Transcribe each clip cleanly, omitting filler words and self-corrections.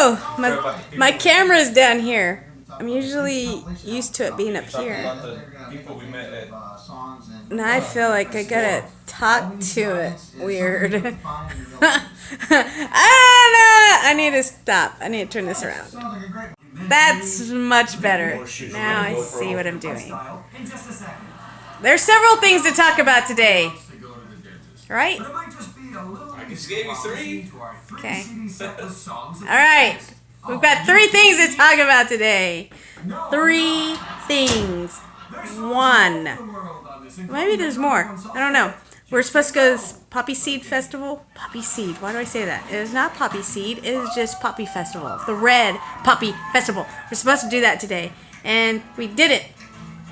Oh, my camera's down here. I'm usually used to it being up Talking here. about the people we met at. Now I feel like I gotta talk to it weird. I don't know. I need to stop. I need to turn this around. That's much better. Now I see what I'm doing. There's several things to talk about today. Right? I just gave you three. Okay. All right. We've got three things to talk about today. Three things. One. Maybe there's more. I don't know. We're supposed to go to this Poppy Seed Festival. Poppy Seed. Why do I say that? It is not Poppy Seed. It is just Poppy Festival. The Red Poppy Festival. We're supposed to do that today. And we didn't.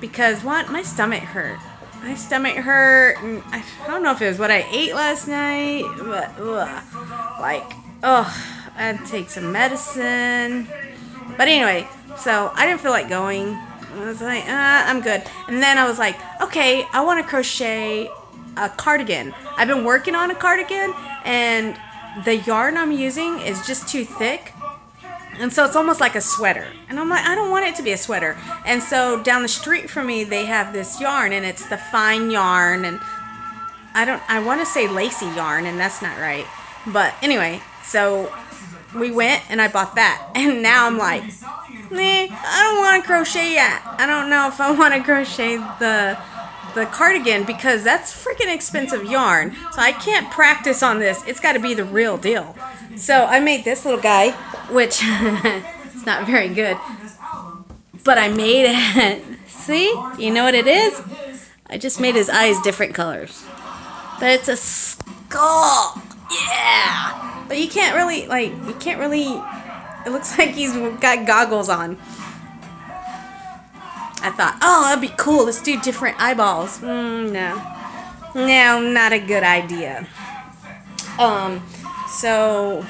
Because what? My stomach hurt. My stomach hurt. And I don't know if it was what I ate last night. But, I had to take some medicine. But anyway, so I didn't feel like going. I was like, I'm good. And then I was like, okay, I want to crochet a cardigan. I've been working on a cardigan, and the yarn I'm using is just too thick. And so it's almost like a sweater. And I'm like, I don't want it to be a sweater. And so down the street from me, they have this yarn, and it's the fine yarn. And I want to say lacy yarn, and that's not right. But anyway, so we went and I bought that. And now I'm like, I don't want to crochet yet. I don't know if I want to crochet the cardigan because that's freaking expensive yarn. So I can't practice on this. It's got to be the real deal. So I made this little guy, which it's not very good. But I made it. See? You know what it is? I just made his eyes different colors. But it's a skull. Yeah. But you can't really, it looks like he's got goggles on. I thought, oh, that'd be cool. Let's do different eyeballs. No. No, not a good idea. So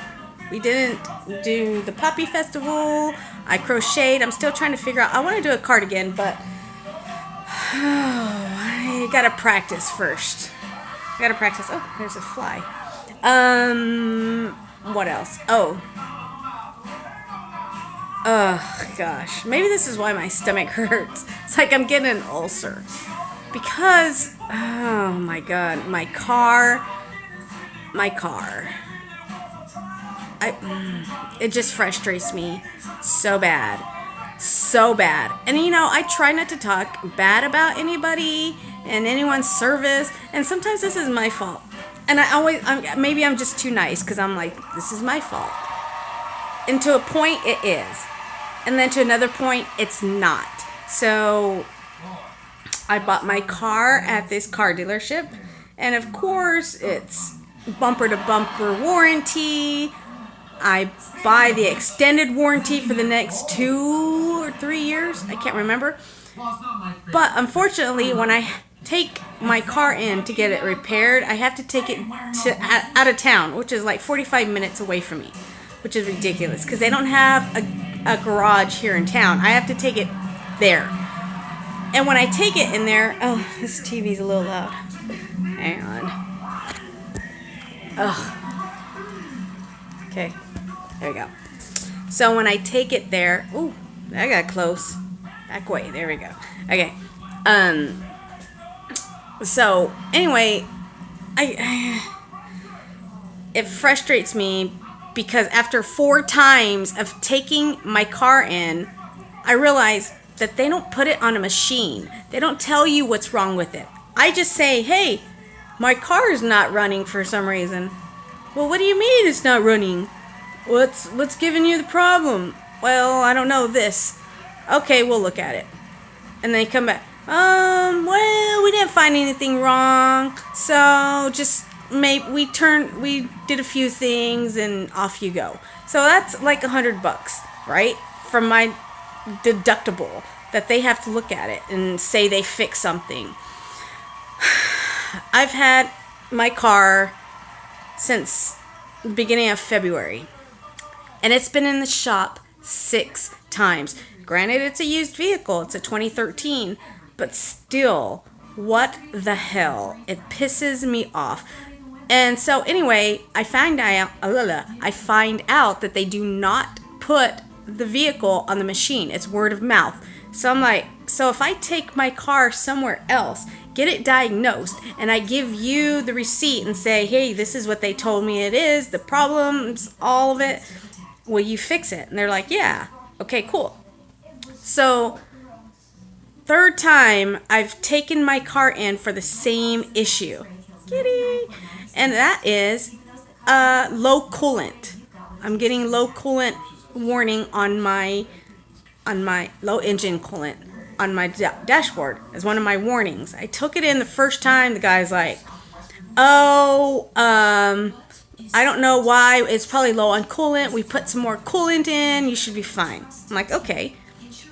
we didn't do the Poppy Festival. I crocheted. I'm still trying to figure out. I want to do a cardigan, but I gotta practice first. I gotta practice. Oh, there's a fly. What else? Oh, gosh. Maybe this is why my stomach hurts. It's like I'm getting an ulcer. Because, oh my God, my car. It just frustrates me so bad. So bad. And I try not to talk bad about anybody and anyone's service. And sometimes this is my fault. And maybe I'm just too nice because I'm like, this is my fault. And to a point, it is. And then to another point, it's not. So I bought my car at this car dealership. And of course, it's bumper to bumper warranty. I buy the extended warranty for the next 2 or 3 years. I can't remember. But unfortunately, when I take my car in to get it repaired, I have to take it out of town, which is like 45 minutes away from me, which is ridiculous because they don't have a garage here in town. I have to take it there. And when I take it in there, oh, this TV's a little loud. Hang on. Ugh. Okay, there we go. So when I take it there, ooh, I got close. Back way, there we go. Okay. So anyway, it frustrates me because after 4 times of taking my car in, I realize that they don't put it on a machine. They don't tell you what's wrong with it. I just say, hey, my car is not running for some reason. Well, what do you mean it's not running? What's giving you the problem? Well, I don't know this. Okay, we'll look at it. And they come back. Well, we didn't find anything wrong. So just we did a few things and off you go. So that's like $100, right? From my deductible that they have to look at it and say they fix something. I've had my car since the beginning of February, and it's been in the shop 6 times. Granted, it's a used vehicle. It's a 2013, but still, what the hell? It pisses me off. And so anyway, I find out that they do not put the vehicle on the machine. It's word of mouth. So I'm like, so if I take my car somewhere else, get it diagnosed, and I give you the receipt and say, hey, this is what they told me it is, the problems, all of it, will you fix it? And they're like, yeah. Okay, cool. So third time I've taken my car in for the same issue. Kitty. And that is low coolant. I'm getting low coolant warning on my low engine coolant on my dashboard as one of my warnings. I took it in the first time. The guy's like, oh, I don't know why. It's probably low on coolant. We put some more coolant in. You should be fine. I'm like, okay.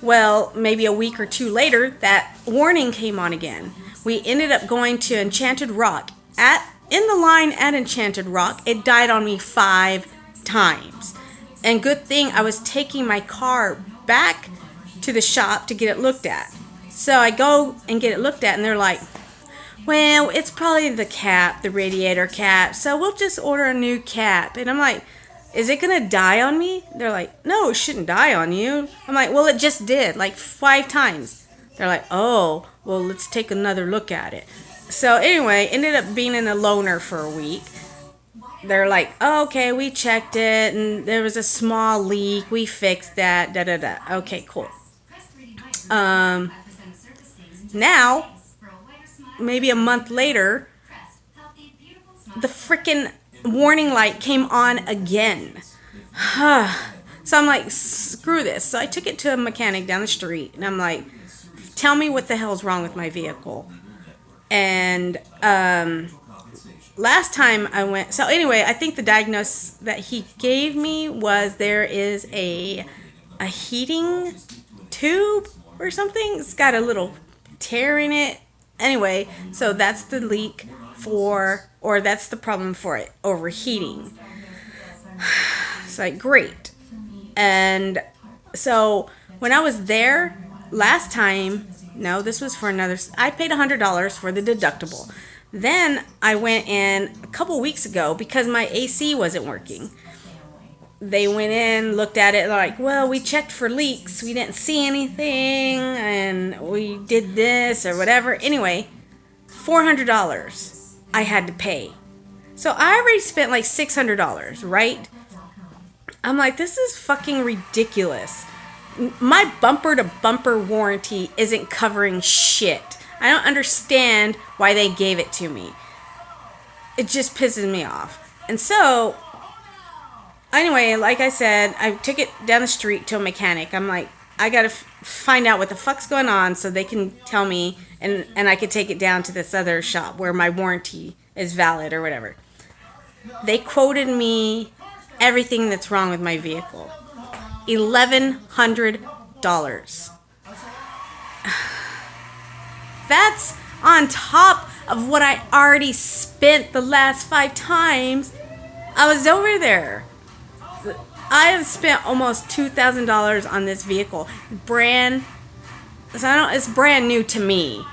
Well, maybe a week or two later, that warning came on again. We ended up going to Enchanted Rock. In the line at Enchanted Rock, it died on me 5 times. And good thing I was taking my car back to the shop to get it looked at. So I go and get it looked at, and they're like, well, it's probably the cap, the radiator cap, so we'll just order a new cap. And I'm like, is it gonna die on me? They're like, no, it shouldn't die on you. I'm like, well, it just did, like 5 times. They're like, oh, well, let's take another look at it. So anyway, ended up being in a loaner for a week. They're like, oh, okay, we checked it, and there was a small leak. We fixed that, da-da-da. Okay, cool. Now, maybe a month later, the freaking warning light came on again. So I'm like, screw this. So I took it to a mechanic down the street, and I'm like, tell me what the hell's wrong with my vehicle. And last time I went, so anyway, I think the diagnosis that he gave me was there is a heating tube or something. It's got a little tear in it. Anyway, so that's the leak or that's the problem for it, overheating. It's like, great. And so when I was there last time, no, this was for another, I paid $100 for the deductible. Then I went in a couple weeks ago because my AC wasn't working. They went in, looked at it, like, well, we checked for leaks. We didn't see anything, and we did this or whatever. Anyway, $400 I had to pay. So I already spent like $600, right? I'm like, this is fucking ridiculous. My bumper-to-bumper warranty isn't covering shit. I don't understand why they gave it to me. It just pisses me off. And so, anyway, like I said, I took it down the street to a mechanic. I'm like, I gotta find out what the fuck's going on so they can tell me, and I could take it down to this other shop where my warranty is valid or whatever. They quoted me everything that's wrong with my vehicle. $1,100. That's on top of what I already spent the last 5 times I was over there. I have spent almost $2,000 on this vehicle. It's brand new to me.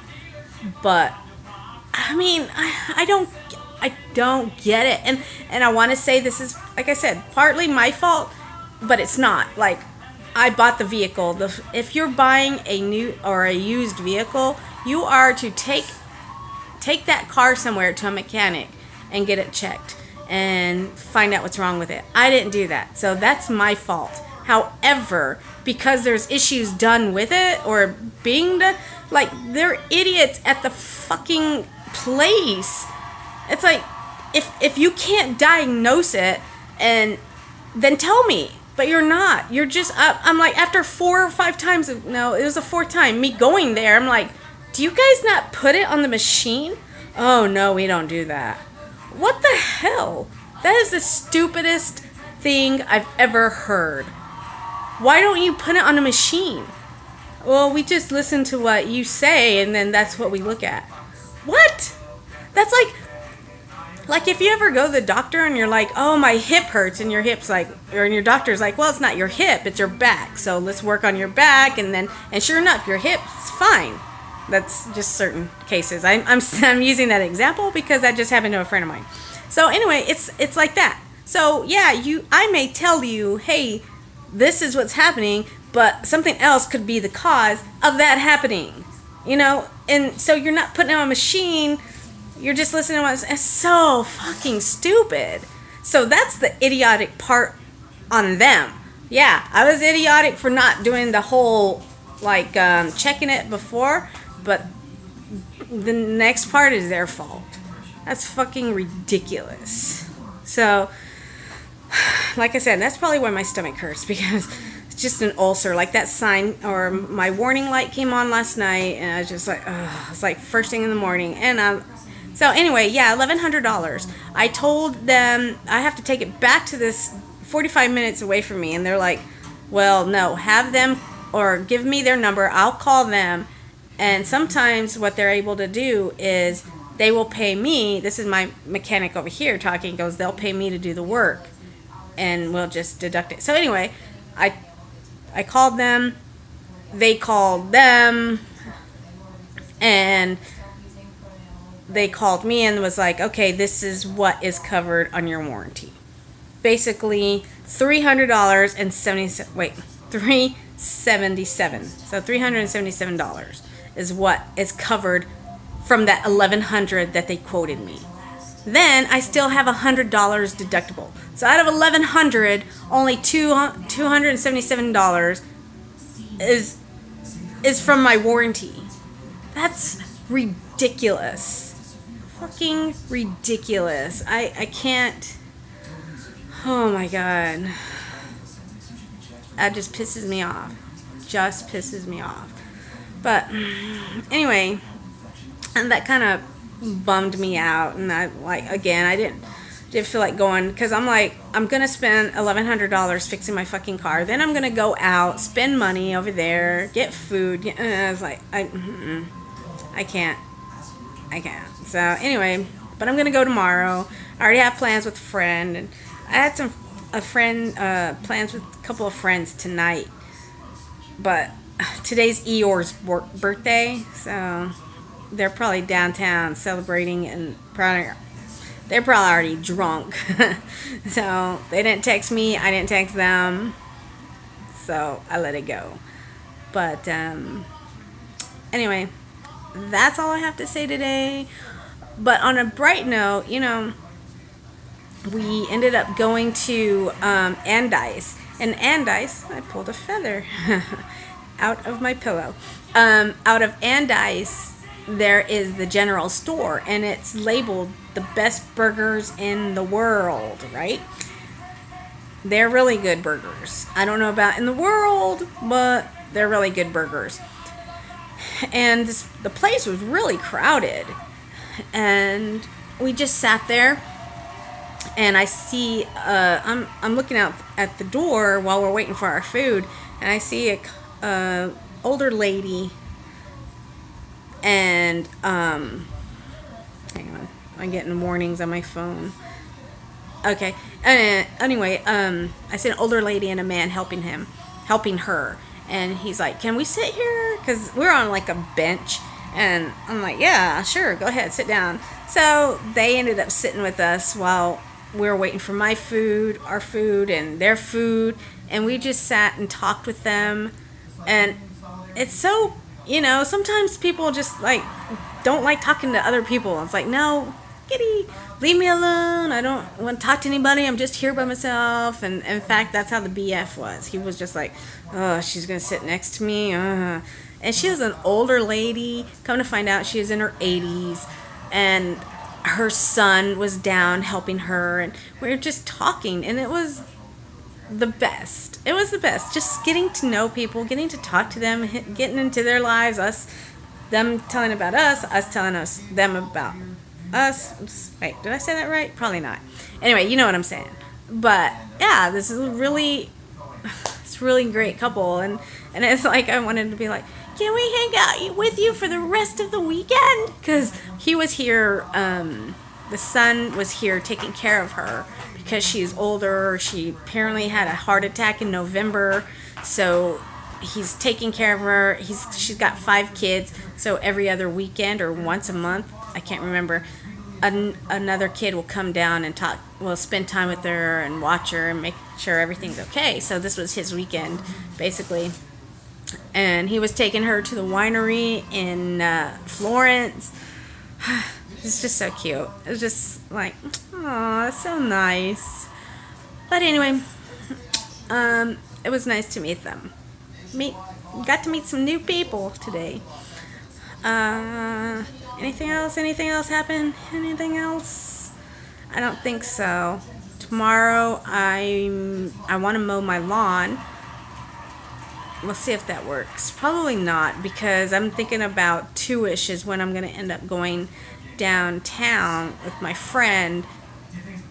But I mean, I don't get it. And I want to say this is, like I said, partly my fault, but it's not. Like, I bought the vehicle. If you're buying a new or a used vehicle, you are to take that car somewhere to a mechanic and get it checked and find out what's wrong with it. I didn't do that, so that's my fault. However, because there's issues done with it or being done, like, they're idiots at the fucking place. It's like, if you can't diagnose it, and then tell me. But you're not. You're just up. I'm like, after 4 or 5 times, no, it was the 4th time, me going there, I'm like, do you guys not put it on the machine? Oh, no, we don't do that. What the hell? That is the stupidest thing I've ever heard. Why don't you put it on a machine? Well, we just listen to what you say, and then that's what we look at. What? That's like if you ever go to the doctor and you're like, oh, my hip hurts, and your hip's like, or your doctor's like, well, it's not your hip, it's your back. So let's work on your back, and sure enough, your hip's fine. That's just certain cases. I'm using that example because that just happened to a friend of mine. So anyway, it's like that. So yeah, I may tell you, hey, this is what's happening, but something else could be the cause of that happening. You know, and so you're not putting on a machine, you're just listening to what's, it's so fucking stupid. So that's the idiotic part on them. Yeah, I was idiotic for not doing the whole, like, checking it before, but the next part is their fault. That's fucking ridiculous. So, like I said, that's probably why my stomach hurts, because it's just an ulcer. Like that sign, or my warning light came on last night, and I was just like, ugh, it's like first thing in the morning. And so anyway, yeah, $1,100. I told them I have to take it back to this 45 minutes away from me, and they're like, well, no, have them, or give me their number, I'll call them. And sometimes what they're able to do is they will pay me. This is my mechanic over here talking, goes, they'll pay me to do the work, and we'll just deduct it. So anyway, I called them, they called them, and they called me and was like, okay, this is what is covered on your warranty. Basically, $300 and 377. So $377 is what is covered from that $1,100 that they quoted me. Then I still have $100 deductible. So out of $1,100, only $277 is from my warranty. That's ridiculous. Fucking ridiculous. I can't. Oh my god. That just pisses me off. Just pisses me off. But anyway, and that kind of bummed me out, and I didn't feel like going, because I'm like, I'm gonna spend $1,100 fixing my fucking car, then I'm gonna go out, spend money over there, get food, and I was like, I can't. So anyway, but I'm gonna go tomorrow. I already have plans with a friend, and I had plans with a couple of friends tonight, but today's Eeyore's birthday, so they're probably downtown celebrating, and they're probably already drunk. So they didn't text me, I didn't text them, so I let it go. But anyway, that's all I have to say today. But on a bright note, we ended up going to Andice. And Andice, I pulled a feather out of my pillow. Out of Andice, there is the general store, and it's labeled the best burgers in the world, right? They're really good burgers. I don't know about in the world, but they're really good burgers. And the place was really crowded, and we just sat there, and I see I'm looking out at the door while we're waiting for our food, and I see a older lady, and hang on, I'm getting warnings on my phone. Okay, anyway, I see an older lady and a man helping her, and he's like, can we sit here, because we're on like a bench, and I'm like, yeah, sure, go ahead, sit down. So they ended up sitting with us while we were waiting for our food and their food, and we just sat and talked with them. And it's so, sometimes people just like don't like talking to other people. It's like, no, kitty, leave me alone, I don't want to talk to anybody, I'm just here by myself. And in fact, that's how the BF was. He was just like, oh, she's gonna sit next to me, and she was an older lady. Come to find out, she was in her 80s, and her son was down helping her, and we were just talking, and it was the best. It was the best. Just getting to know people, getting to talk to them, getting into their lives, them telling about us telling them about us. Wait, did I say that right? Probably not. Anyway, you know what I'm saying. But yeah, this is really great couple, and it's like I wanted to be like, can we hang out with you for the rest of the weekend? Because he was here, the son was here taking care of her because she's older. She apparently had a heart attack in November, so he's taking care of her. She's got 5 kids, so every other weekend or once a month, I can't remember, another kid will come down and talk will spend time with her and watch her and make sure everything's okay. So this was his weekend, basically. And he was taking her to the winery in Florence. It's just so cute. It was just like, oh, that's so nice. But anyway, it was nice to meet them. Got to meet some new people today. Anything else? Anything else happen? Anything else? I don't think so. Tomorrow I want to mow my lawn. We'll see if that works. Probably not, because I'm thinking about 2-ish is when I'm going to end up going downtown with my friend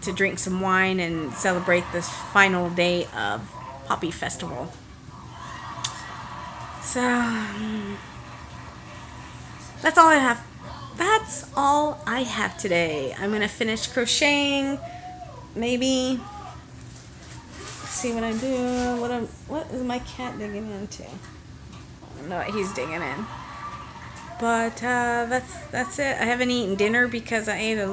to drink some wine and celebrate this final day of Poppy Festival. So that's all I have. That's all I have today. I'm going to finish crocheting. Maybe see what I do. What is my cat digging into? I don't know what he's digging in. But that's it. I haven't eaten dinner because I ate I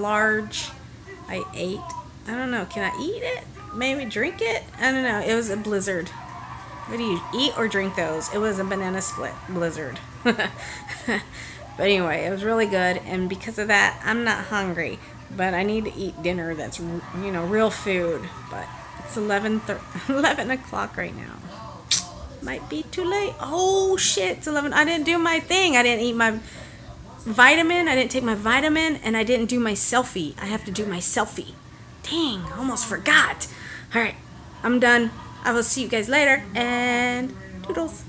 don't know. Can I eat it? Maybe drink it? I don't know. It was a blizzard. What do you eat or drink those? It was a banana split blizzard. But anyway, it was really good, and because of that, I'm not hungry. But I need to eat dinner that's, real food. But it's 11 o'clock right now. Might be too late. Oh, shit. It's 11. I didn't do my thing. I didn't eat my vitamin. I didn't take my vitamin. And I didn't do my selfie. I have to do my selfie. Dang. Almost forgot. All right. I'm done. I will see you guys later. And toodles.